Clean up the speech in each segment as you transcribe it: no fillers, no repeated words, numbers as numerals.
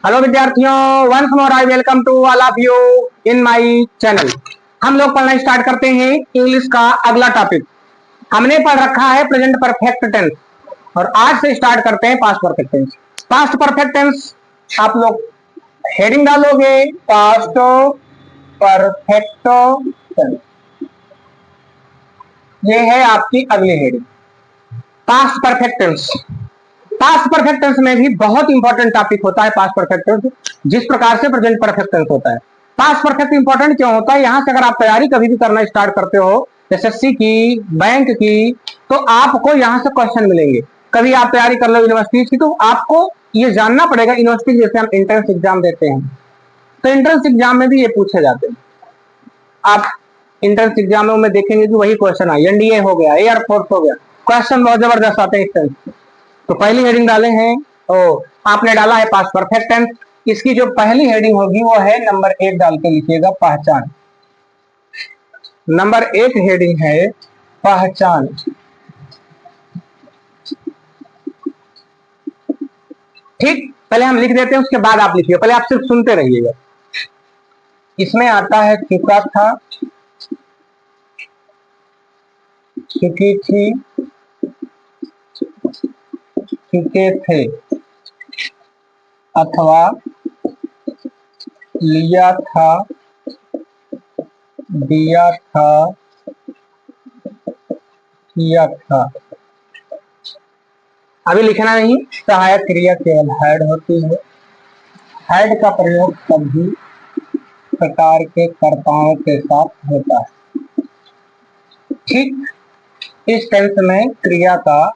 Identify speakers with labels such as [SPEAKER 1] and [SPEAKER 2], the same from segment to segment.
[SPEAKER 1] Hello विद्यार्थियों, once more I welcome to all of you in my channel. हम लोग पढ़ना स्टार्ट करते हैं इंग्लिश का अगला टॉपिक। हमने पढ़ रखा है प्रेजेंट परफेक्ट टेंस और आज से स्टार्ट करते हैं past perfect tense. Past perfect tense आप लोग हेडिंग डालोगे पास्ट परफेक्ट टेंस, ये है आपकी अगली heading past perfect tense. Past perfect tense में भी बहुत इंपॉर्टेंट टॉपिक होता है पास्ट परफेक्ट टेंस, जिस प्रकार से प्रेजेंट परफेक्ट टेंस होता है। पास्ट परफेक्ट इंपॉर्टेंट क्यों होता है? यहां से अगर आप तैयारी कभी भी करना स्टार्ट करते हो एसएससी की, बैंक की, तो आपको यहां से क्वेश्चन मिलेंगे। कभी आप तैयारी कर लो यूनिवर्सिटी की, तो आपको ये जानना पड़ेगा। यूनिवर्सिटी जैसे हम एंट्रेंस एग्जाम देते हैं, तो एंट्रेंस एग्जाम में भी ये पूछे जाते हैं। आप एंट्रेंस एग्जाम में देखेंगे कि वही क्वेश्चन आए, एनडीए हो गया, एयरफोर्स हो गया, क्वेश्चन बहुत जबरदस्त आते हैं। तो पहली हेडिंग डाले हैं, आपने डाला है पास्ट परफेक्ट टेंस। इसकी जो पहली हेडिंग होगी वो है नंबर 1 डाल के लिखिएगा पहचान। नंबर 1 हेडिंग है पहचान। ठीक, पहले हम लिख देते हैं, उसके बाद आप लिखिए। पहले आप सिर्फ सुनते रहिएगा। इसमें आता है चुका था, चुकी थी, चुके थे, अथवा लिया था, दिया था, किया था। अभी लिखना नहीं, सहायक क्रिया केवल हैड होती है। हैड का प्रयोग सभी प्रकार के कर्ताओं के साथ होता है। ठीक, इस टेंस में क्रिया का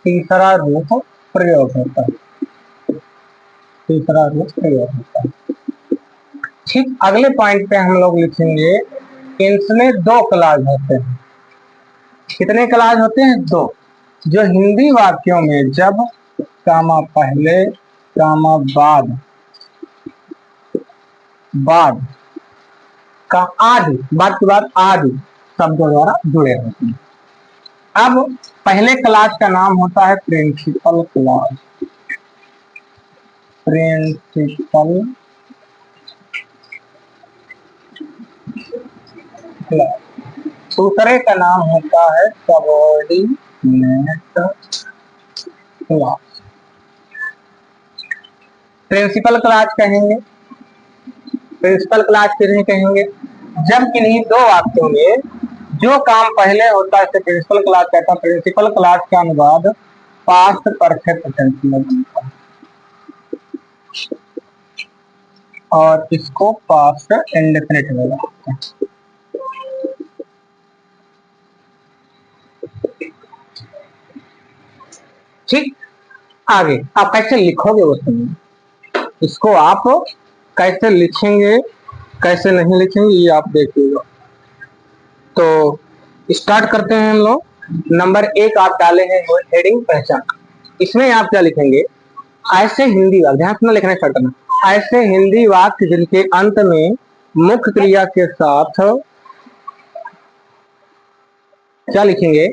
[SPEAKER 1] तीसरा रूप प्रयोग होता है। तीसरा रूप प्रयोग होता है। ठीक, अगले पॉइंट पे हम लोग लिखेंगे इसमें 2 क्लास होते हैं। कितने क्लास होते हैं? 2। जो हिंदी वाक्यों में जब कामा पहले कामा बाद का आदि, बाद के बाद आदि शब्दों द्वारा जुड़े होते हैं। अब पहले क्लास का नाम होता है प्रिंसिपल क्लास। Principal class. दूसरे का नाम होता है सबऑर्डिनेट क्लास। प्रिंसिपल क्लास कहेंगे, प्रिंसिपल क्लास किन्हें कहेंगे? जब किन्हीं 2 वाक्यों में जो काम पहले होता है प्रिंसिपल क्लास कहता है। प्रिंसिपल क्लास का अनुवाद पास्ट परफेक्ट टेंस में बनता है और इसको पास्ट इंडेफिनिट में बनता है। ठीक, आगे आप कैसे लिखोगे वो सुनिए। इसको आप कैसे लिखेंगे, कैसे नहीं लिखेंगे, ये आप देखिएगा। तो स्टार्ट करते हैं हम लोग। नंबर 1 आप डाले हैं हेडिंग पहचान। इसमें आप क्या लिखेंगे? ऐसे हिंदी वाक्य, ध्यान से लिखना स्टार्ट करना। ऐसे हिंदी वाक्य जिनके अंत में मुख्य क्रिया के साथ क्या लिखेंगे?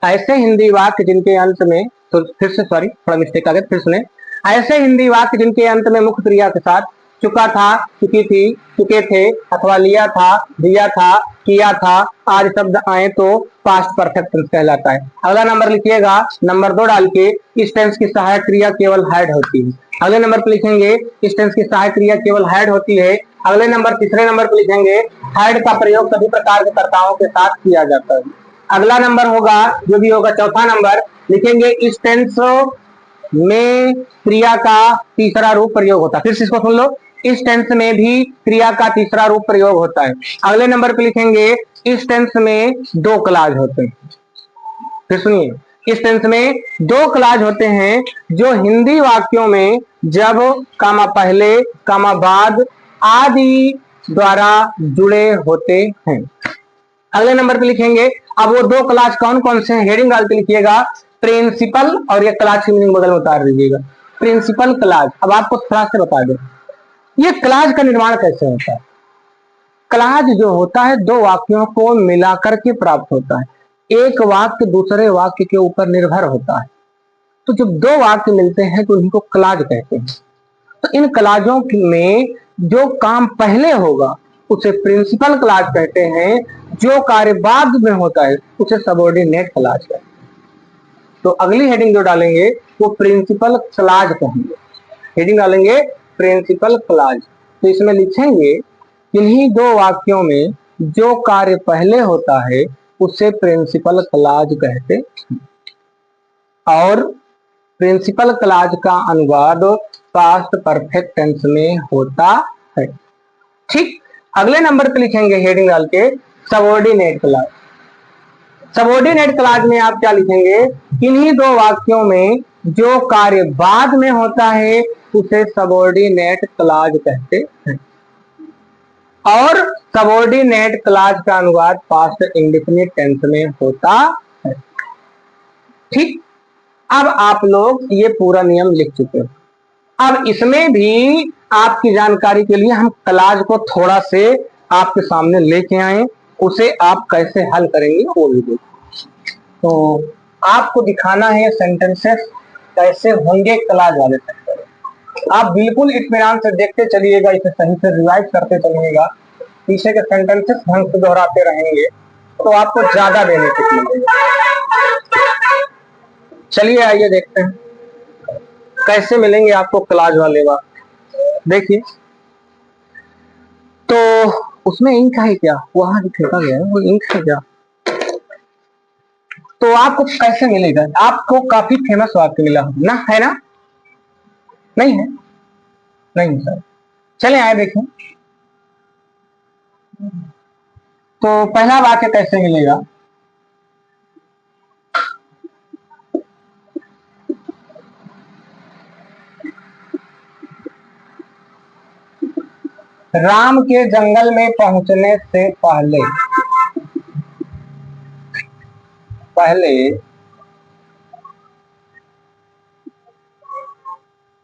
[SPEAKER 1] ऐसे हिंदी वाक्य जिनके अंत में, तो फिर से सॉरी थोड़ा मिस्टेक आ गया, फिर सुने। ऐसे हिंदी वाक्य जिनके अंत में मुख्य क्रिया के साथ चुका था, चुकी थी, चुके थे, अथवा लिया था, दिया था, किया था आदि शब्द आए तो पास्ट परफेक्ट टेंस कहलाता है। अगला नंबर लिखिएगा, नंबर 2 डाल के इस टेंस की सहायक क्रिया केवल हैड होती है। अगले नंबर पर लिखेंगे इस टेंस की सहायक क्रिया केवल हैड होती है। अगले नंबर तीसरे नंबर पर लिखेंगे हैड का प्रयोग सभी प्रकार के कर्ताओं के साथ किया जाता है। अगला नंबर होगा, जो भी होगा चौथा नंबर, लिखेंगे इस टेंस में क्रिया का तीसरा रूप प्रयोग होता है। फिर से इसको सुन लो, इस टेंस में भी क्रिया का तीसरा रूप प्रयोग होता है। अगले नंबर पे लिखेंगे इस टेंस में 2 क्लास होते हैं। फिर सुनिए, इस टेंस में 2 क्लास होते हैं जो हिंदी वाक्यों में जब कामा पहले कामा बाद आदि द्वारा जुड़े होते हैं। अगले नंबर पे लिखेंगे, अब वो 2 क्लास कौन कौन से हैं? हेडिंग डाल के लिखिएगा प्रिंसिपल, और ये क्लास की मीनिंग बगल में उतार दीजिएगा। Principal class. अब आपको थोड़ा सा बता दें, ये क्लास का निर्माण कैसे होता है। क्लास जो होता है 2 वाक्यों को मिलाकर के प्राप्त होता है। एक वाक्य दूसरे वाक्य के ऊपर निर्भर होता है। तो जब 2 वाक्य मिलते हैं तो उनको क्लास कहते हैं। तो इन क्लाजों में जो काम पहले होगा उसे प्रिंसिपल क्लाज कहते हैं, जो कार्य बाद में होता है उसे सबऑर्डिनेट क्लाज कहते हैं। तो अगली हेडिंग जो डालेंगे वो प्रिंसिपल क्लाज कहेंगे, हेडिंग डालेंगे प्रिंसिपल क्लाज। तो इसमें लिखेंगे इन्हीं दो वाक्यों में जो कार्य पहले होता है उसे प्रिंसिपल क्लाज कहते हैं, और प्रिंसिपल क्लाज का अनुवाद पास्ट परफेक्ट टेंस में होता है। ठीक, अगले नंबर पे लिखेंगे हेडिंग डाल के सबऑर्डिनेट क्लाज। सबऑर्डिनेट क्लाज में आप क्या लिखेंगे, इन्हीं दो वाक्यों में जो कार्य बाद में होता है उसे सबऑर्डिनेट क्लाज कहते हैं, और सबऑर्डिनेट क्लाज का अनुवाद पास्ट इंडेफिनिट टेंस में होता है। ठीक, अब आप लोग ये पूरा नियम लिख चुके हो। अब इसमें भी आपकी जानकारी के लिए हम क्लाज को थोड़ा से आपके सामने लेके आए, उसे आप कैसे हल करेंगे वो भी देखिए। तो आपको दिखाना है सेंटेंसेस कैसे होंगे क्लाज वाले सेंटेंस। आप बिल्कुल इत्मीनान से देखते चलिएगा, इसे सही से रिवाइज करते चलिएगा, पीछे के सेंटेंसेस ढंग से दोहराते रहेंगे तो आपको ज्यादा बेनिफिट मिलेगा। चलिए आइए देखते हैं कैसे मिलेंगे आपको क्लाज वाले वाक्य। देखिए, तो उसमें इंक है क्या, वहां फेंका गया है वो इंक है क्या, तो आपको कैसे मिलेगा, आपको काफी फेमस वाक्य मिला ना, है ना, नहीं है, नहीं सर, चले आए देखें। तो पहला वाक्य कैसे मिलेगा, राम के जंगल में पहुंचने से पहले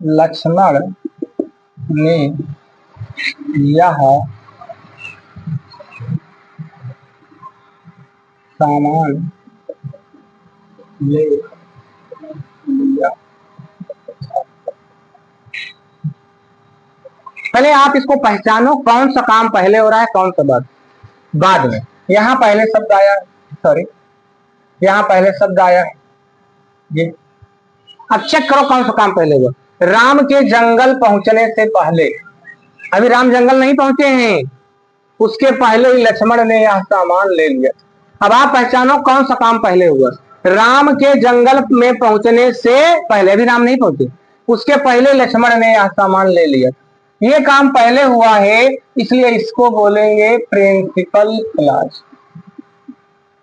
[SPEAKER 1] लक्ष्मण ने यह सामान ले लिया। पहले आप इसको पहचानो, कौन सा काम पहले हो रहा है कौन सा बाद में। यहां पहले शब्द आया है, सॉरी यहां पहले शब्द आया है ये। अब चेक करो कौन सा काम पहले हुआ, राम के जंगल पहुंचने से पहले, अभी राम जंगल नहीं पहुंचे हैं, उसके पहले ही लक्ष्मण ने यह सामान ले लिया। अब आप पहचानो कौन सा काम पहले हुआ, राम के जंगल में पहुंचने से पहले, अभी राम नहीं पहुंचे, उसके पहले लक्ष्मण ने यह सामान ले लिया। ये काम पहले हुआ है, इसलिए इसको बोलेंगे प्रिंसिपल क्लाज।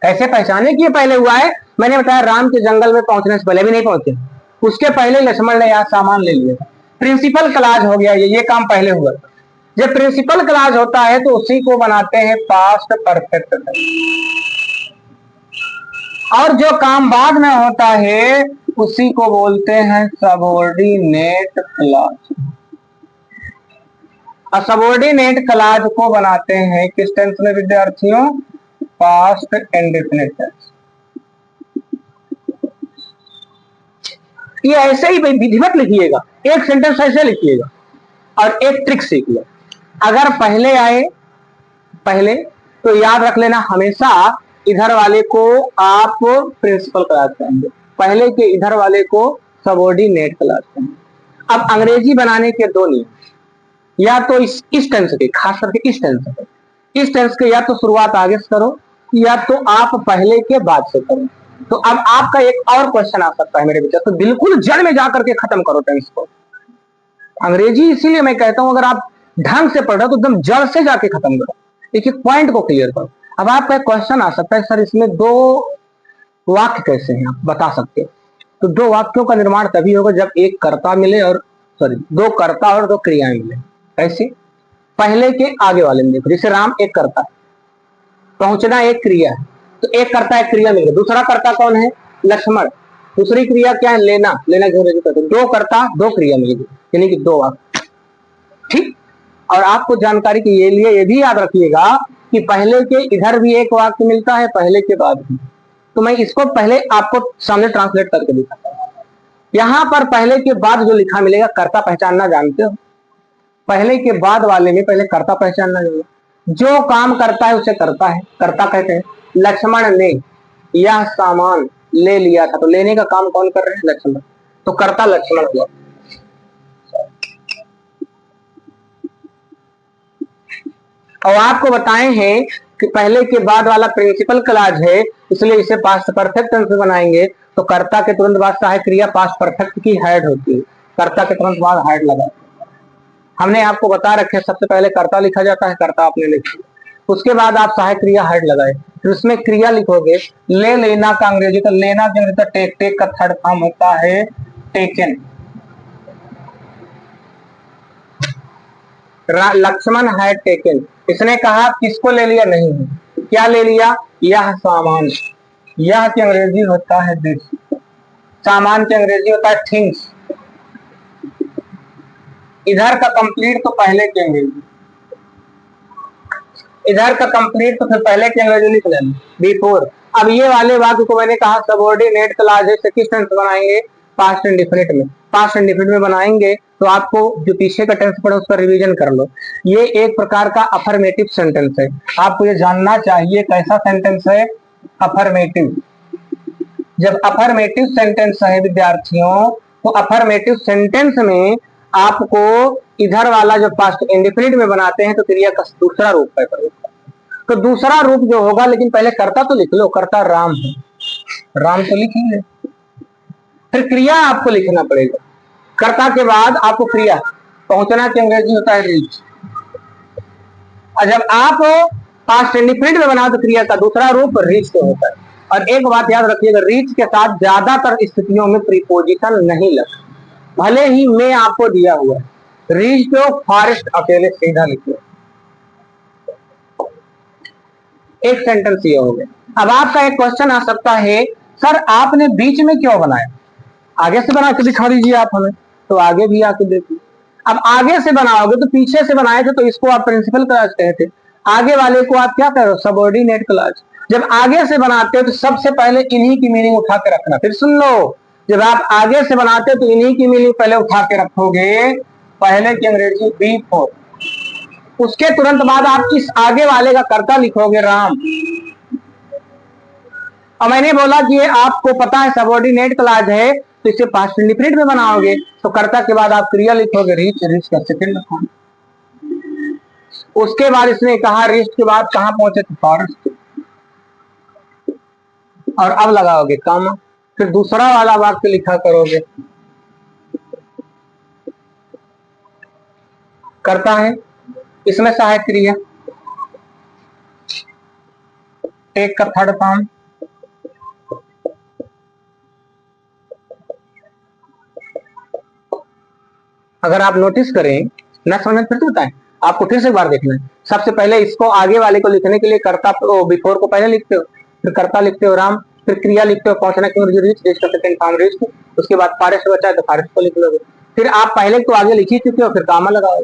[SPEAKER 1] कैसे पहचाने कि ये पहले हुआ है, मैंने बताया राम के जंगल में पहुंचने से पहले भी नहीं पहुंचे, उसके पहले लक्ष्मण ने यह सामान ले लिया, प्रिंसिपल क्लाज हो गया, ये काम पहले हुआ। जब प्रिंसिपल क्लाज होता है तो उसी को बनाते हैं पास्ट परफेक्ट टेंस, और जो काम बाद में होता है उसी को बोलते हैं सबऑर्डिनेट क्लाज। सबऑर्डिनेट क्लाज को बनाते हैं किस टेंस में विद्यार्थियों, पास्ट इंडेफिनिट टेंस। ये ऐसे ही विधिवत लिखिएगा, एक सेंटेंस ऐसे लिखिएगा, और एक ट्रिक सीख लो। अगर पहले आए पहले तो याद रख लेना, हमेशा इधर वाले को आप प्रिंसिपल क्लाज कहेंगे, पहले के इधर वाले को सबऑर्डिनेट क्लाज कहेंगे। अब अंग्रेजी बनाने के दो नियम, या तो इस टेंस के, खास करके इस टेंस के या तो शुरुआत आगे से करो या तो आप पहले के बाद से करो। तो अब आपका एक और क्वेश्चन आ सकता है मेरे विचार, तो बिल्कुल जड़ में जाकर के खत्म करो टेंस को। अंग्रेजी इसीलिए मैं कहता हूं अगर आप ढंग से पढ़ रहे हो तो एकदम जड़ से जाके खत्म करो, एक एक पॉइंट को क्लियर करो। अब आपका एक क्वेश्चन आ सकता है, सर इसमें दो वाक्य कैसे हैं, आप बता सकते हो। तो दो वाक्यों का निर्माण तभी होगा जब एक कर्ता मिले और दो कर्ता और दो क्रियाएं मिले। कैसे, पहले के आगे वाले में देखो, जैसे राम एक कर्ता है, पहुंचना एक क्रिया है, तो एक कर्ता एक क्रिया मिल गई, दूसरा कर्ता कौन है, लक्ष्मण, दूसरी क्रिया क्या है, लेना दो कर्ता दो क्रिया मिल गई, यानी कि दो वाक्य। ठीक, और आपको जानकारी के लिए ये भी याद रखिएगा कि पहले के इधर भी एक वाक्य मिलता है, पहले के बाद भी। तो मैं इसको पहले आपको सामने ट्रांसलेट करके दिखाता हूं। यहां पर पहले के बाद जो लिखा मिलेगा, कर्ता पहचानना जानते हो, पहले के बाद वाले में पहले कर्ता पहचानना चाहिए। जो काम करता है उसे करता है, कर्ता कहते हैं। लक्ष्मण ने यह सामान ले लिया था, तो लेने का काम कौन कर रहे हैं? लक्ष्मण। तो कर्ता लक्ष्मण हुआ। और आपको बताए हैं कि पहले के बाद वाला प्रिंसिपल क्लॉज है, इसलिए इसे पास्ट परफेक्ट टेंस में बनाएंगे तो कर्ता के तुरंत बाद सहायक क्रिया पास्ट परफेक्ट की हेड होती है। कर्ता के तुरंत बाद हेड लगा। हमने आपको बता रखे सबसे पहले कर्ता लिखा जाता है, कर्ता आपने लिखा, उसके बाद आप सहायक क्रिया हेड लगाए, फिर उसमें क्रिया लिखोगे। ले लेना का अंग्रेजी का लेना के अंग्रेजी टेक, टेक का थर्ड फॉर्म होता है टेकन। लक्ष्मण हैड टेकन, इसने कहा किसको ले लिया? नहीं, क्या ले लिया? यह सामान। यह की अंग्रेजी होता है दिस, सामान की अंग्रेजी होता है थिंग्स। इधर का कंप्लीट तो पहले की अंग्रेजी, इधर का कंप्लीट तो फिर पहले की अंग्रेजी लिख लेना बिफोर। अब ये वाले वाक्य को मैंने कहा सबऑर्डिनेट क्लॉज है, किस टेंस बनाएंगे? पास्ट इंडिफिनिट में। पास्ट इंडिफिनिट में बनाएंगे तो आपको जो पीछे का टेंस पड़ा उसका रिवीजन कर लो। ये एक प्रकार का अफर्मेटिव सेंटेंस है, आपको ये जानना चाहिए कैसा सेंटेंस है? अफर्मेटिव। जब अफर्मेटिव सेंटेंस है विद्यार्थियों, तो अफर्मेटिव सेंटेंस में आपको इधर वाला जो पास्ट इंडिफिनिट में बनाते हैं तो क्रिया का दूसरा रूप है प्रयोग। तो दूसरा रूप जो होगा, लेकिन पहले कर्ता तो लिख लो, कर्ता राम है, राम तो लिखेंगे, फिर क्रिया आपको लिखना पड़ेगा। कर्ता के बाद आपको क्रिया, पहुंचना की अंग्रेजी होता है रीच। और जब आप पास्ट इंडिफिनिट में बनाओ तो क्रिया का दूसरा रूप रीच तो होता है। और एक बात याद रखिएगा, रीच के साथ ज्यादातर स्थितियों में प्रीपोजिशन नहीं लगता, भले ही मैं आपको दिया हुआ है रीच तो फॉरेस्ट अकेले सीधा लिखिए। एक सेंटेंस ये हो गया। अब आपका एक क्वेश्चन आ सकता है, सर आपने बीच में क्यों बनाया? आगे से बना के दिखा दीजिए आप हमें, तो आगे भी आके देखिए। अब आगे से बनाओगे तो पीछे से बनाए थे तो इसको आप प्रिंसिपल क्लॉज कहते, आगे वाले को आप क्या करो? Subordinate clause. जब आगे से बनाते हो तो सबसे पहले इन्हीं की मीनिंग उठा के रखना। फिर सुन लो, जब आप आगे से बनाते हो तो इन्हीं की मीनिंग पहले उठा के रखोगे, पहले की अंग्रेजी बिफोर। उसके तुरंत बाद आप इस आगे वाले का कर्ता लिखोगे राम। और मैंने बोला कि ये आपको पता है सबऑर्डिनेट क्लॉज है, तो इसे पास्ट इंडिफिनिट में बनाओगे तो कर्ता के बाद आप क्रिया लिखोगे रीच, रीच का सेकंड फॉर्म। उसके बाद इसने कहा रीच के बाद कहां पहुंचे? तो फॉरेस्ट। और अब लगाओगे कॉमा, फिर दूसरा वाला वाक्य लिखा करोगे, करता है, इसमें सहायक क्रिया टेक का थर्ड फॉर्म। अगर आप नोटिस करें, न समझ फिर तो बताएं, आपको फिर से एक बार देखना है। सबसे पहले इसको आगे वाले को लिखने के लिए कर्ता बिफोर को पहले लिखते हो, फिर कर्ता लिखते हो राम, फिर क्रिया लिखते हो पहुंचना की रीच, रीच का सेकंड फॉर्म रीच, उसके बाद फॉरेस्ट बचा है तो फॉरेस्ट को लिख लोगे। फिर आप पहले तो आगे लिख ही चुके हो, फिर कामा लगाओ,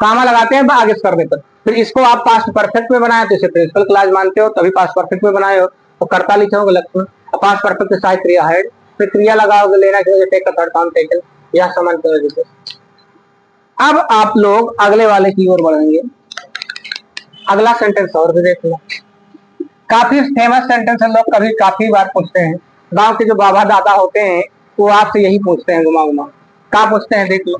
[SPEAKER 1] कामा लगाते हैं आगे करने पर। फिर इसको आप पास्ट परफेक्ट में बनाए तो इसे प्रिंसिपल क्लॉज मानते हो, तभी पास्ट परफेक्ट में बनाए हो, तो कर्ता लिखोगे लक्ष्मण, पास्ट परफेक्ट के साथ क्रिया हेड, फिर क्रिया लगाओगे लेना की टेक का थर्ड फॉर्म टेकन, यह समान कर। अब आप लोग अगले वाले की ओर बढ़ेंगे। अगला सेंटेंस और भी देख लो, काफी फेमस सेंटेंस है, लोग कभी काफी बार पूछते हैं। गांव के जो बाबा दादा होते हैं वो आपसे यही पूछते हैं घुमा घुमा, क्या पूछते हैं देख लो।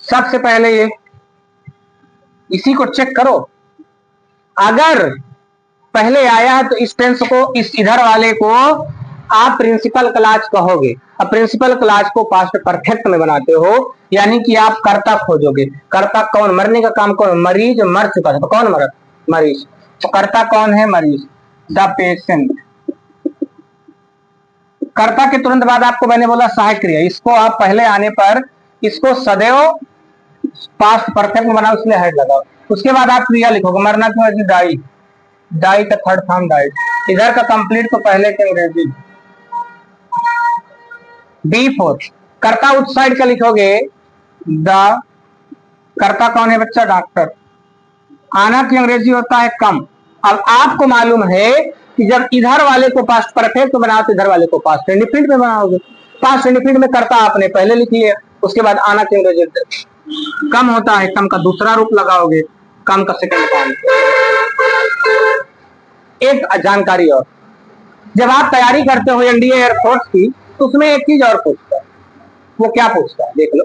[SPEAKER 1] सबसे पहले ये इसी को चेक करो, अगर पहले आया है तो इस टेंस को, इस इधर वाले को आप प्रिंसिपल क्लॉज कहोगे। अब प्रिंसिपल क्लॉज को पास्ट परफेक्ट में बनाते हो, यानी कि आप कर्ता खोजोगे। कर्ता कौन? मरने का काम कौन? मरीज मर चुका था तो कौन मरा? मरीज। तो कर्ता कौन है? मरीज, द पेशेंट। कर्ता के तुरंत बाद आपको मैंने बोला सहायक क्रिया, इसको आप पहले आने पर इसको सदैव पास्ट परफेक्ट में बनाओ, इसलिए हेड लगाओ। उसके बाद आप क्रिया लिखोगे, मरना क्यों? डाई, डाई का थर्ड फॉर्म डाइड। इधर का कंप्लीट तो पहले के अंग्रेजी, B4 कर्ता उस साइड का लिखोगे द, कर्ता कौन है बच्चा? डॉक्टर। आना की अंग्रेजी होता है कम। अब आपको मालूम है कि जब इधर वाले को पास्ट परफेक्ट बनाओ तो इधर वाले को पास्ट इंडिफिनिट में बनाओगे। पास्ट इंडिफिनिट में कर्ता आपने पहले लिख लिया, उसके बाद आना की अंग्रेजी कम होता है, कम का दूसरा रूप लगाओगे, कम का सेकंड फॉर्म। एक जानकारी और, जब आप तैयारी करते हो एनडीए एयरफोर्स की तो उसमें एक चीज और पूछता है। वो क्या पूछता है देख लो।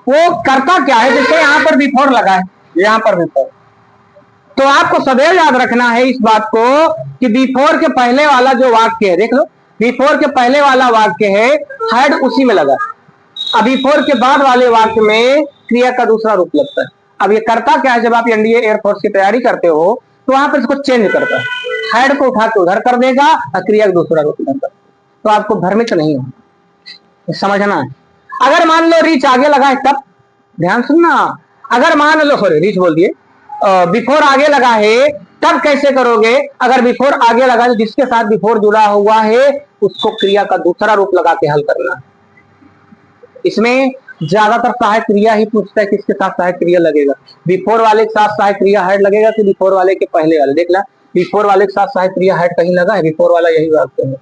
[SPEAKER 1] वो करता क्या है, जैसे यहां पर बिफोर लगा है, यहां पर बिफोर, तो आपको सदैव याद रखना है इस बात को कि बिफोर के पहले वाला जो वाक्य है, देख लो, बिफोर के पहले वाला वाक्य है, हेड उसी में लगा। अब बिफोर के बाद वाले वाक्य में क्रिया का दूसरा रूप लगता है। अब ये करता क्या है, जब आप एनडीए एयरफोर्स की तैयारी करते हो तो वहां पर इसको चेंज करता है, हेड को उठा के उधर कर देगा और क्रिया का दूसरा रूप लगता है। तो आपको भ्रमित नहीं होना, समझना है। अगर मान लो रीच आगे लगा है तब, ध्यान सुनना, अगर मान लो, सॉरी रीच बोल दिए, बिफोर आगे लगा है तब कैसे करोगे? अगर बिफोर आगे लगा है, जिसके साथ बिफोर जुड़ा हुआ है उसको क्रिया का दूसरा रूप लगा के हल करना है। इसमें ज्यादातर सहायक क्रिया ही पूछता है, किसके साथ सहायक क्रिया लगेगा। बिफोर वाले के साथ सहायक क्रिया हेड लगेगा कि बिफोर वाले के पहले वाले? देख ला, बिफोर वाले के साथ सहायक क्रिया हेड कहीं लगा है? बिफोर वाला यही वाक्य है,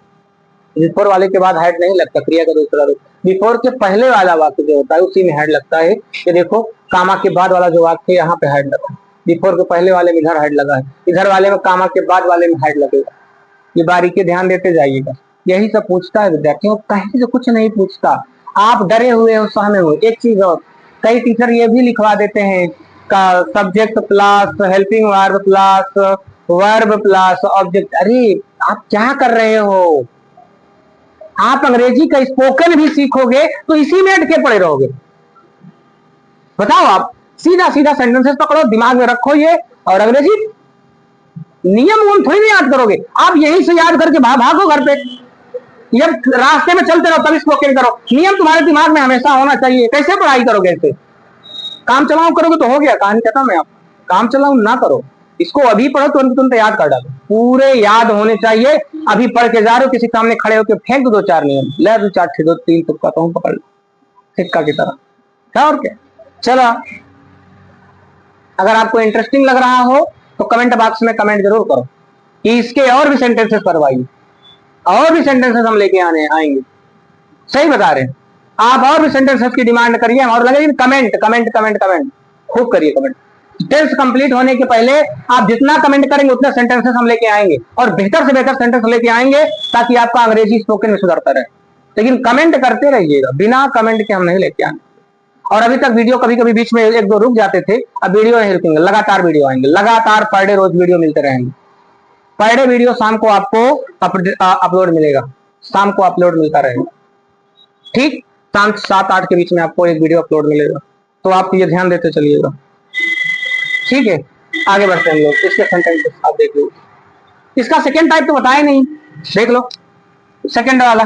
[SPEAKER 1] बिफोर वाले के बाद हेड नहीं लगता, क्रिया का दूसरा रूप। बिफोर के पहले वाला वाक्य जो होता है उसी में हेड लगता है। ये देखो, कामा के बाद वाला जो वाक्य है यहाँ पे हेड लगा है, बिफोर के पहले वाले में इधर हेड लगा है, इधर वाले में कामा के बाद वाले में हेड लगेगा। ये बारीकी ध्यान देते जाइएगा। यही सब पूछता है विद्यार्थियों, कहीं से कुछ नहीं पूछता। आप डरे हुए हो, सहमे हुए। एक चीज और, कई टीचर ये भी लिखवा देते हैं का subject plus helping verb plus verb plus object. अरे आप क्या कर रहे हो? आप अंग्रेजी का स्पोकन भी सीखोगे तो इसी में अटके पड़े रहोगे। बताओ, आप सीधा सीधा सेंटेंसेस पकड़ो, दिमाग में रखो ये, और अंग्रेजी नियम उन थोड़ी नहीं याद करोगे। आप यही से याद करके भागो घर पे, जब रास्ते में चलते रहो तभी स्पोकन करो। नियम तुम्हारे दिमाग में हमेशा होना चाहिए। कैसे पढ़ाई करोगे? ऐसे काम चलाओ करोगे तो हो गया, कहानी खत्म है। आप काम चलाओ ना करो, इसको अभी पढ़ो तुरंत याद कर डालो, पूरे याद होने चाहिए। अभी पढ़ के जा रहे हो, किसी सामने खड़े होकर फेंक दो 2-4 नियम, ले 2-4 दो 3 तुक्का तो पकड़ लो सिक्का की तरह, क्या और क्या। चलो, अगर आपको इंटरेस्टिंग लग रहा हो तो कमेंट बॉक्स में कमेंट जरूर करो कि इसके और भी सेंटेंसेस करवाइए, और भी सेंटेंसेस हम लेके आएंगे। सही बता रहे हैं आप, और भी सेंटेंसेस की डिमांड करिए और लगे कमेंट कमेंट कमेंट कमेंट खूब करिए कमेंट। टेंस कंप्लीट होने के पहले आप जितना कमेंट करेंगे उतना सेंटेंसेस हम लेके आएंगे, और बेहतर से बेहतर सेंटेंस लेके आएंगे ताकि आपका अंग्रेजी स्पोकन में सुधरता रहे। लेकिन कमेंट करते रहिएगा, बिना कमेंट के हम नहीं लेके आएंगे। और अभी तक वीडियो कभी कभी बीच में 1-2 रुक जाते थे, अब वीडियो नहीं रुकेंगे, लगातार वीडियो आएंगे, लगातार पर डे रोज वीडियो मिलते रहेंगे। पर डे वीडियो शाम को आपको अपलोड मिलेगा, शाम को अपलोड मिलता रहेगा। ठीक, शाम 7-8 के बीच में आपको एक वीडियो अपलोड मिलेगा, तो आप ये ध्यान देते चलिएगा। ठीक है, आगे बढ़ते हैं हम लोग। इसके सेंटेंस आप देख लो, इसका सेकेंड टाइप तो बताया नहीं, देख लो सेकेंड वाला।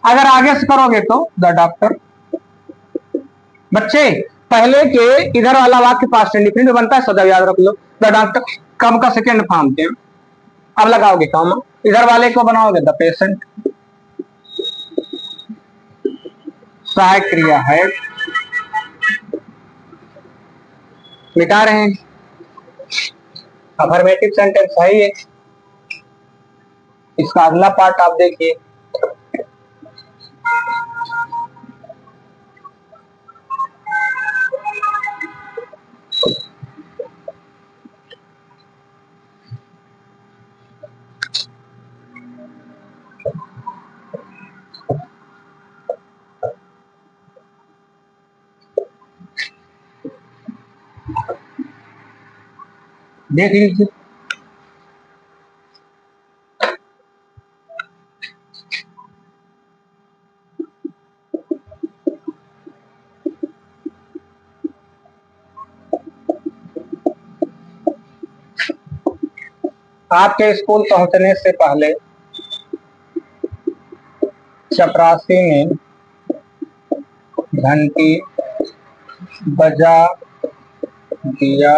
[SPEAKER 1] अगर आगे से करोगे तो द डॉक्टर। बच्चे, पहले के इधर वाला वाक्य पास्ट इंडिफिनिट में बनता है, सदैव याद रख लो। द डॉक्टर कम का सेकेंड फॉर्म थे। अब लगाओगे कॉमा, इधर वाले को बनाओगे द पेशेंट, सहायक क्रिया है, मिटा रहे हैं। अफर्मेटिव सेंटेंस है ये। इसका अगला पार्ट आप देखिए, देख लीजिए। आपके स्कूल पहुंचने से पहले चपरासी ने घंटी बजा दिया।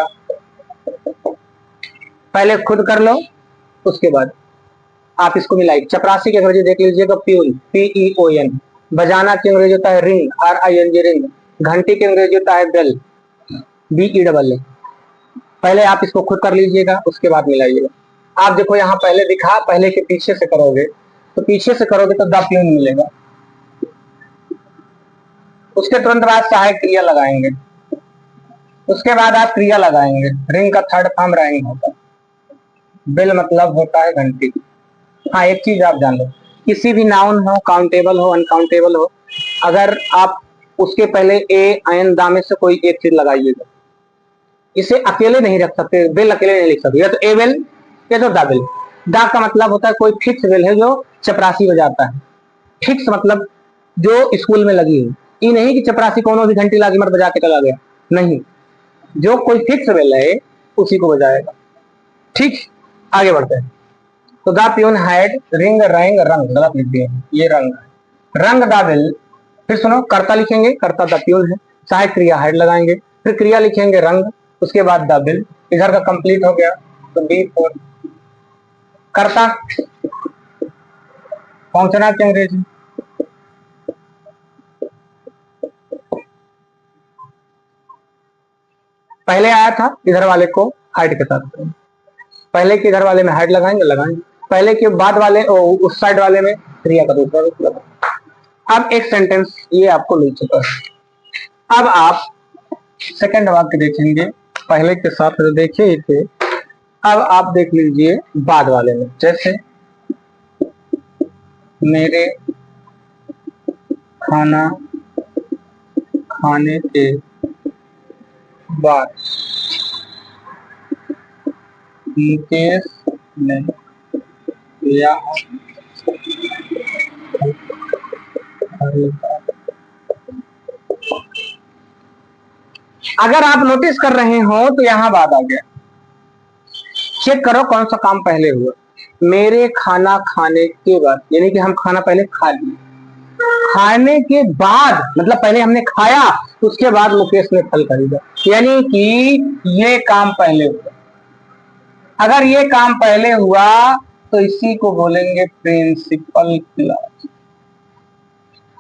[SPEAKER 1] पहले खुद कर लो, उसके बाद आप इसको मिलाइए। चपरासी के अंग्रेजी देख लीजिएगा, प्यून, PEON। बजाना की अंग्रेजी होता है रिंग, RING रिंग। घंटी की अंग्रेजी होता है बेल, BELL। पहले आप इसको खुद कर लीजिएगा, उसके बाद मिलाइएगा। आप देखो यहाँ पहले दिखा, पहले के पीछे से करोगे तो पीछे से करोगे तो द प्यून मिलेगा। उसके तुरंत बाद सहायक क्रिया लगाएंगे, उसके बाद आप क्रिया लगाएंगे। रिंग का थर्ड फॉर्म रैंग होता है, बेल मतलब होता है घंटी। हाँ, एक चीज आप जान लो, किसी भी नाउन हो, काउंटेबल हो, अनकाउंटेबल हो, अगर आप उसके पहले ए आयन दा में से कोई एक चीज लगाइएगा, इसे अकेले नहीं रख सकते, बेल अकेले नहीं लिख सकते, या तो ए बेल या तो दा बेल। दा का मतलब होता है कोई फिक्स बेल है जो चपरासी बजाता है। फिक्स मतलब जो स्कूल में लगी है, ये नहीं कि चपरासी कोनो भी घंटी लागी मत बजा के चला गया, नहीं, जो कोई फिक्स बेल है उसी को बजाएगा। ठीक, आगे बढ़ते हैं। तो the peon had ring wrong रंग, गलत लिख दिए, ये रंग रंग द बेल। फिर सुनो, कर्ता लिखेंगे, कर्ता द प्यून है, सहायक क्रिया हैड लगाएंगे, फिर क्रिया लिखेंगे रंग, उसके बाद द बेल। इधर का कंप्लीट हो गया। तो B4 कर्ता, पहुंचना की अंग्रेजी पहले आया था, इधर वाले को हाइड के साथ, पहले के इधर वाले में हाइड लगाएंगे, पहले के बाद वाले उस साइड वाले में क्रिया का दूसरा रूप लगा। अब एक सेंटेंस ये आपको मिल चुका है। अब आप सेकंड वाक्य देखेंगे, पहले के साथ जो देखे ही थे, अब आप देख लीजिए बाद वाले में। जैसे मेरे खाना खाने के बाद मुकेश ने यह अगर आप नोटिस कर रहे हो तो यहां बाद आ गया। चेक करो कौन सा काम पहले हुआ। मेरे खाना खाने के बाद, यानी कि हम खाना पहले खा लिए, खाने के बाद मतलब पहले हमने खाया, उसके बाद मुकेश ने फल खरीदा, यानी कि ये काम पहले हुआ। अगर ये काम पहले हुआ तो इसी को बोलेंगे प्रिंसिपल क्लॉज,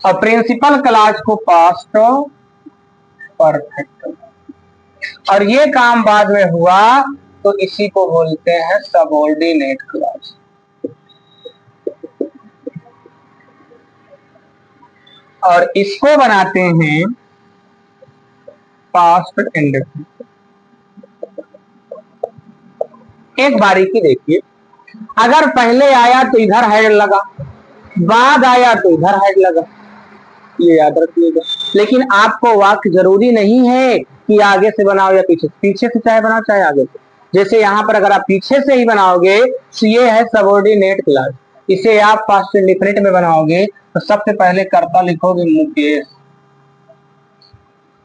[SPEAKER 1] और प्रिंसिपल क्लॉज को पास्ट परफेक्ट, और ये काम बाद में हुआ तो इसी को बोलते हैं सबऑर्डिनेट क्लॉज। और इसको बनाते हैं पास्ट इंडेफिनिट। एक बारीकी देखिए, अगर पहले आया तो इधर हेड लगा, बाद आया तो इधर हेड लगा, ये याद रखिएगा। लेकिन आपको वाक्य जरूरी नहीं है कि आगे से बनाओ या पीछे, पीछे से चाहे बनाओ चाहे आगे से। जैसे यहाँ पर अगर आप पीछे से ही बनाओगे तो ये है सबऑर्डिनेट क्लॉज, इसे आप पास्ट इंडेफिनिट में बनाओगे तो सबसे पहले कर्ता लिखोगे मुकेश,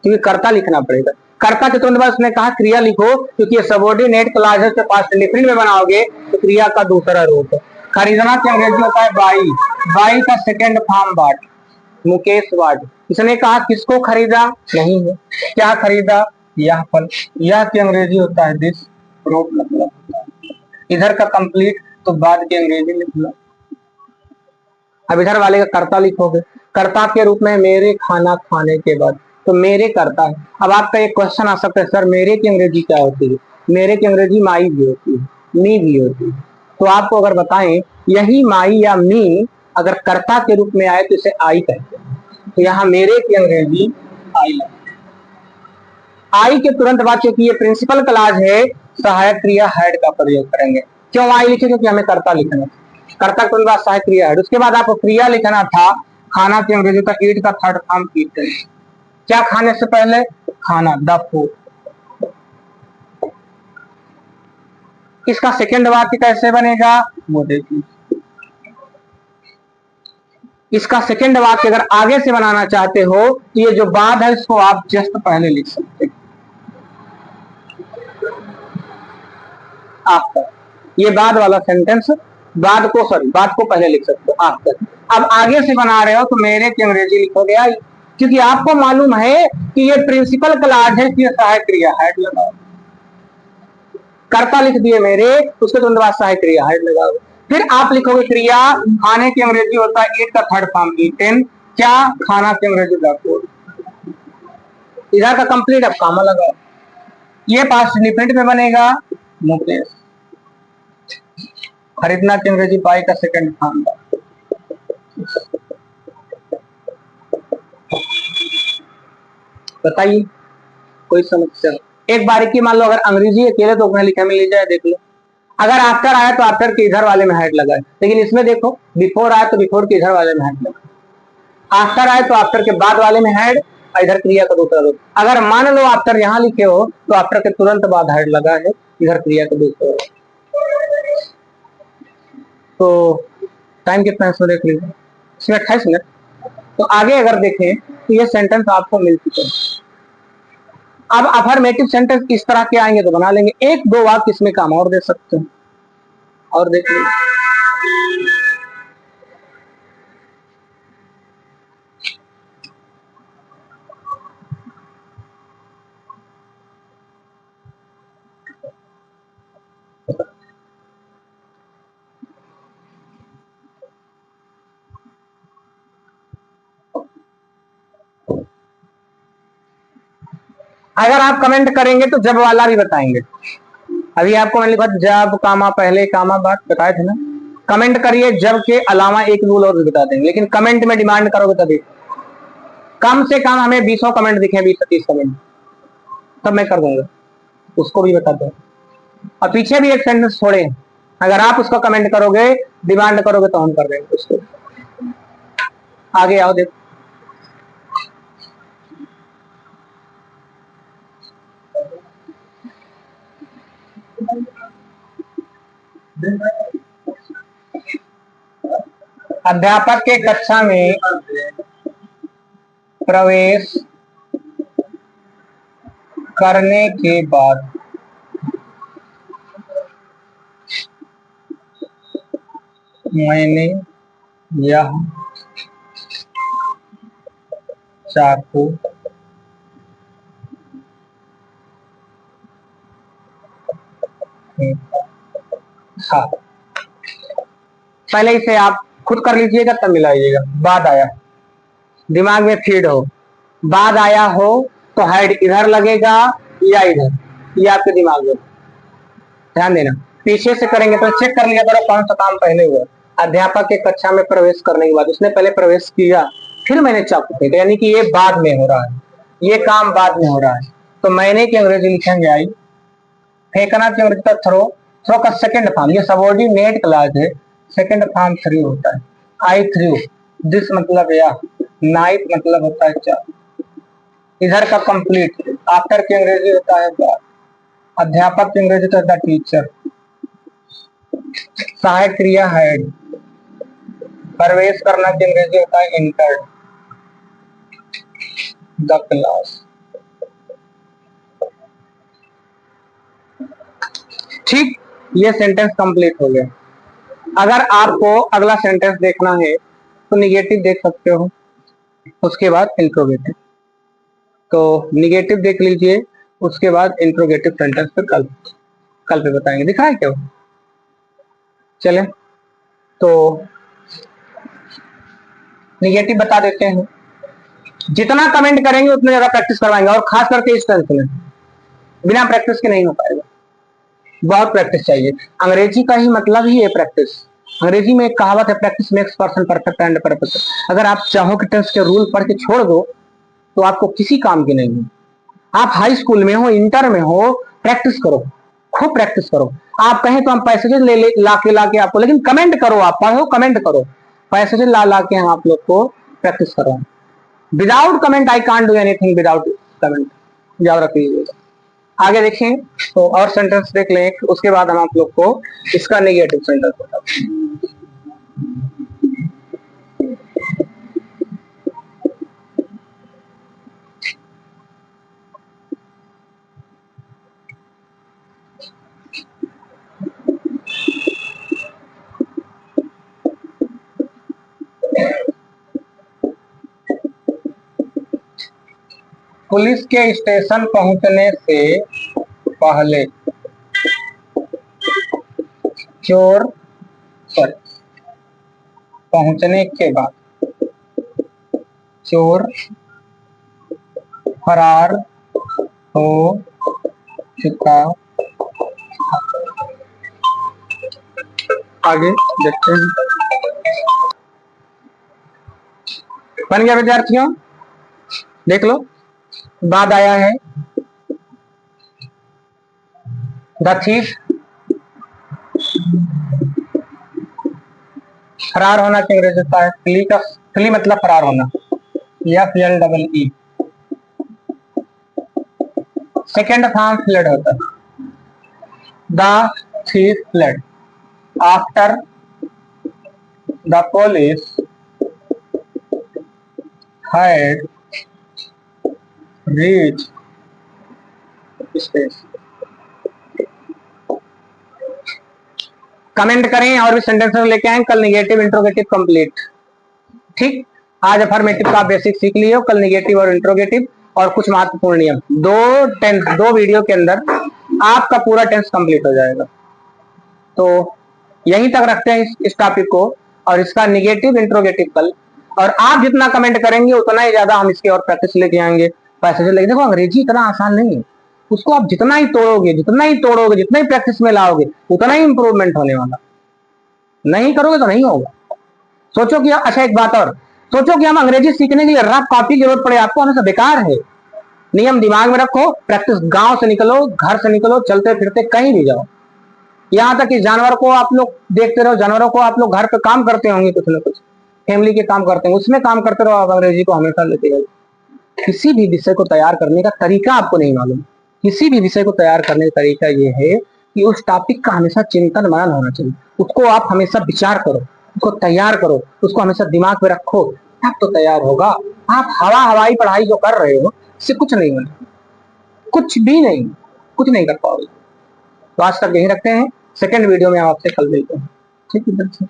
[SPEAKER 1] क्योंकि कर्ता लिखना पड़ेगा। कर्ता के तुरंत बाद उसने कहा क्रिया लिखो, क्योंकि ये सबऑर्डिनेट क्लॉज है, तो पास्ट इंडेफिनिट में बनाओगे तो क्रिया का दूसरा रूप है। खरीदना की अंग्रेजी होता है बाई, बाई का सेकंड फॉर्म बाट, मुकेश वाट। इसने कहा किसको खरीदा, नहीं है, क्या खरीदा, यह फल। यह की अंग्रेजी होता है दिस, प्रूफ मतलब इधर का कंप्लीट तो बाद की अंग्रेजी लिख लो। अब इधर वाले का कर्ता लिखोगे, कर्ता के रूप में मेरे खाना खाने के बाद, तो मेरे कर्ता है। अब आपका एक क्वेश्चन आ सकता है, सर मेरे की अंग्रेजी क्या होती है? मेरे की अंग्रेजी माई भी होती है, मी भी होती है। तो आपको अगर बताएं यही माई या मी अगर कर्ता के रूप में आए तो इसे आई कहते हैं, तो यहाँ मेरे की अंग्रेजी आई लगती है। आई के तुरंत बाद, क्योंकि ये प्रिंसिपल क्लॉज है, सहायक क्रिया हैड का प्रयोग करेंगे। क्यों आई लिखे? क्योंकि हमें कर्ता लिखना, कर्ता के तुरंत बाद सहायक क्रिया हैड। उसके बाद आपको क्रिया लिखना था, खाना की अंग्रेजी का ईट का थर्ड फॉर्म ईटन। क्या खाने से पहले? खाना, द फूड। इसका सेकंड वाक्य कैसे बनेगा वो देखिए। इसका सेकंड वाक्य अगर आगे से बनाना चाहते हो तो ये जो बाद है इसको आप जस्ट पहले लिख सकते हैं, आफ्टर। ये बाद वाला सेंटेंस बाद को, सॉरी बाद को पहले लिख सकते हो, आफ्टर। अब आगे से बना रहे हो तो मेरे की अंग्रेजी लिखोगे आई, क्योंकि आपको मालूम है कि ये प्रिंसिपल क्लॉज है, इसलिए सहायक क्रिया हैड लगाओ। कर्ता लिख दिए मेरे, उसके तुरंत बाद सहायक क्रिया हैड लगाओ। फिर आप लिखोगे क्रिया, खाने की अंग्रेजी होता है ईट का थर्ड फॉर्म ईटेन, क्या खाना की अंग्रेजी ब्लैकबोर्ड। इधर का कंप्लीट अब कामा लगाओ। ये पास्ट इंडिफिनिट में बनेगा मुकेश। खरीदना की अंग्रेजी बाई का सेकंड फॉर्म। बताइए कोई समस्या। एक बारीकी मान लो, अगर अंग्रेजी अकेले तो अपने लिखा में ले जाए, देख लो। अगर आफ्टर आया तो आफ्टर के इधर वाले में हेड लगा है, लेकिन इसमें देखो बिफोर आया तो बिफोर के इधर वाले में हेड लगा। आफ्टर आए तो आफ्टर के बाद वाले में हेड, इधर क्रिया का दूसरा रूप। अगर मान लो आफ्टर यहाँ लिखे हो तो आफ्टर के तुरंत बाद हेड लगा है, इधर क्रिया का दूसरा रूप। तो टाइम कितना है इसमें देख लीजिए, इसमें 28 मिनट। तो आगे अगर देखें तो ये सेंटेंस आपको मिल चुके हैं। अब अफर्मेटिव सेंटेंस इस तरह के आएंगे तो बना लेंगे। एक दो वाक्य इसमें काम और दे सकते हैं, और देख लीजिए। अगर आप कमेंट करेंगे तो जब वाला भी बताएंगे। अभी आपको मैंने लिखा जब कामा पहले कामा बाद बताए थे ना। कमेंट करिए, जब के अलावा एक रूल और भी बता देंगे, लेकिन कमेंट में डिमांड करोगे तभी। कम से कम हमें 20 कमेंट दिखे, 20-30 कमेंट, तब मैं कर दूंगा, उसको भी बता दूंगा। और पीछे भी एक सेंटेंस छोड़े, अगर आप उसका कमेंट करोगे, डिमांड करोगे तो हम कर देंगे उसको। आगे आओ देखो। अध्यापक के कक्षा में प्रवेश करने के बाद मैंने यह चाकू हाँ, पहले इसे आप खुद कर लीजिएगा तब मिलाइएगा। बाद आया, दिमाग में फीड हो, बाद आया हो तो हेड इधर लगेगा या इधर, ये आपके दिमाग में ध्यान देना। पीछे से करेंगे तो चेक कर लिया करो कौन सा काम पहले हुआ। अध्यापक के कक्षा में प्रवेश करने के बाद, उसने पहले प्रवेश किया फिर मैंने चाकू फेंका, यानी कि ये बाद में हो रहा है, ये काम बाद में हो रहा है। तो मैंने की अंग्रेजी लिखेंगे आई, फेंकना की अंग्रेजी का थ्रो, थ्रो का सेकंड फॉर्म, ये सबऑर्डिनेट क्लॉज है, सेकंड फॉर्म थ्री होता है। आई थ्रू दिस मतलब या, नाइट मतलब होता है चाकू। इधर का कंप्लीट, आफ्टर की अंग्रेजी होता है बाद, अध्यापक की अंग्रेजी तो होता है टीचर, सहायक क्रिया हेड, प्रवेश करना की अंग्रेजी होता है इंटर द क्लास। ठीक, ये सेंटेंस कंप्लीट हो गया। अगर आपको अगला सेंटेंस देखना है तो निगेटिव देख सकते हो, उसके बाद इंट्रोगेटिव। तो निगेटिव देख लीजिए, उसके बाद इंट्रोगेटिव सेंटेंस पे कल पे बताएंगे। दिखा है क्या? चले तो निगेटिव बता देते हैं। जितना कमेंट करेंगे उतने ज्यादा प्रैक्टिस करवाएंगे, और खास करके इस टेंस में बिना प्रैक्टिस के नहीं हो पाएगा, बहुत प्रैक्टिस चाहिए। अंग्रेजी का ही मतलब ही है प्रैक्टिस। अंग्रेजी में एक कहावत है, practice makes person perfect and perfect. अगर आप चाहो कि टेंस के रूल पढ़ के छोड़ दो तो आपको किसी काम की नहीं है। आप हाई स्कूल में हो, इंटर में हो, प्रैक्टिस करो, खूब प्रैक्टिस करो। आप कहें तो हम पैसेजेस ले लाके आपको, लेकिन कमेंट करो, आप पढ़ो कमेंट करो, पैसेजेस ला के हम आप लोग को प्रैक्टिस करो। Without comment I can't do anything, without comment, याद रख लीजिएगा। आगे देखें तो और सेंटेंस देख लें, उसके बाद हम आप लोग को इसका नेगेटिव सेंटेंस बताते हैं। पुलिस के स्टेशन पहुंचने से पहले चोर, सॉरी, पहुंचने के बाद चोर फरार हो चुका। आगे देखते हैं। बन गया विद्यार्थियों, देख लो बाद आया है द थीफ। फरार होना क्या अंग्रेजी होता है? फ्ली का फ्ली मतलब फरार होना, FLEE। सेकेंड फॉर्म फ्लड होता है। The thief flood after the police had reach space. Comment करें और भी सेंटेंस लेके आए। कल निगेटिव इंट्रोगेटिव कंप्लीट। ठीक, आज अफर्मेटिव का बेसिक सीख लियो, कल निगेटिव और इंट्रोगेटिव और कुछ महत्वपूर्ण नियम। दो वीडियो के अंदर आपका पूरा टेंस कंप्लीट हो जाएगा। तो यहीं तक रखते हैं इस टॉपिक को, और इसका निगेटिव इंट्रोगेटिव कल। और आप जितना कमेंट करेंगे उतना ही ज्यादा हम इसके और प्रैक्टिस लेके आएंगे, पैसेज लेके। देखो अंग्रेजी इतना आसान नहीं है, उसको आप जितना ही तोड़ोगे जितना ही प्रैक्टिस में लाओगे उतना ही इंप्रूवमेंट होने वाला। नहीं करोगे तो नहीं होगा। सोचो कि अच्छा एक बात और, सोचो कि हम अंग्रेजी सीखने के लिए रफ कॉपी की जरूरत पड़े आपको, हमेशा बेकार है। नियम दिमाग में रखो, प्रैक्टिस। गांव से निकलो, घर से निकलो, चलते फिरते कहीं भी जाओ। यहाँ तक कि जानवर को आप लोग देखते रहो, जानवरों को आप लोग घर पे काम करते होंगे, कुछ ना कुछ फैमिली के काम करते हैं, उसमें काम करते रहो, आप अंग्रेजी को हमेशा लेते जाओ। किसी भी विषय को तैयार करने का तरीका आपको नहीं मालूम, किसी भी विषय को तैयार करने का तरीका ये है कि उस टॉपिक का हमेशा चिंतन मनन होना चाहिए। उसको आप हमेशा विचार करो, उसको तैयार करो, उसको हमेशा दिमाग में रखो, तब तो तैयार होगा। आप हवाई पढ़ाई जो कर रहे हो इससे कुछ नहीं बने, कुछ भी नहीं, कुछ नहीं कर पाओगे। तो आज तक यही रखते हैं, सेकंड वीडियो में आपसे कल मिलते हैं। ठीक है।